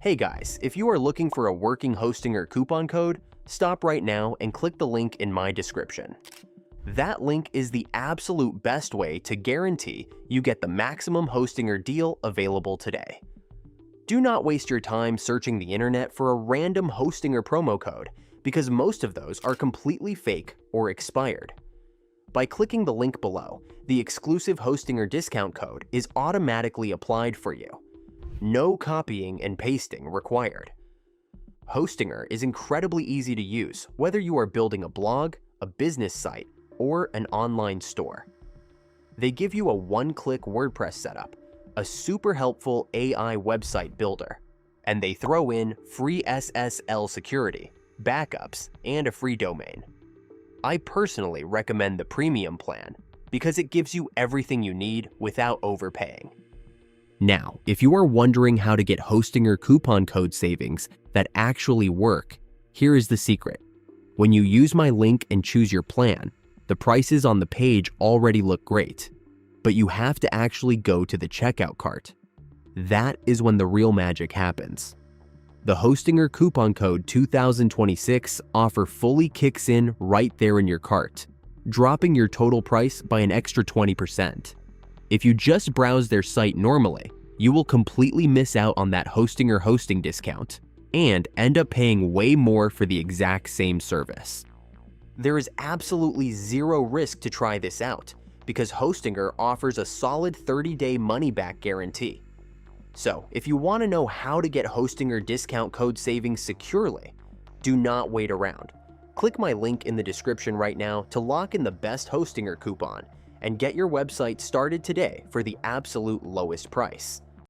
Hey guys, if you are looking for a working Hostinger coupon code, stop right now and click the link in my description. That link is the absolute best way to guarantee you get the maximum Hostinger deal available today. Do not waste your time searching the internet for a random Hostinger promo code because most of those are completely fake or expired. By clicking the link below, the exclusive Hostinger discount code is automatically applied for you. No copying and pasting required. Hostinger is incredibly easy to use whether you are building a blog, a business site, or an online store. They give you a one-click WordPress setup, a super helpful AI website builder, and they throw in free SSL security, backups, and a free domain. I personally recommend the premium plan because it gives you everything you need without overpaying. Now, if you are wondering how to get Hostinger coupon code savings that actually work, here is the secret. When you use my link and choose your plan, the prices on the page already look great, but you have to actually go to the checkout cart. That is when the real magic happens. The Hostinger coupon code 2026 offer fully kicks in right there in your cart, dropping your total price by an extra 20%. If you just browse their site normally, you will completely miss out on that Hostinger hosting discount and end up paying way more for the exact same service. There is absolutely zero risk to try this out because Hostinger offers a solid 30-day money-back guarantee. So, if you want to know how to get Hostinger discount code savings securely, do not wait around. Click my link in the description right now to lock in the best Hostinger coupon and get your website started today for the absolute lowest price.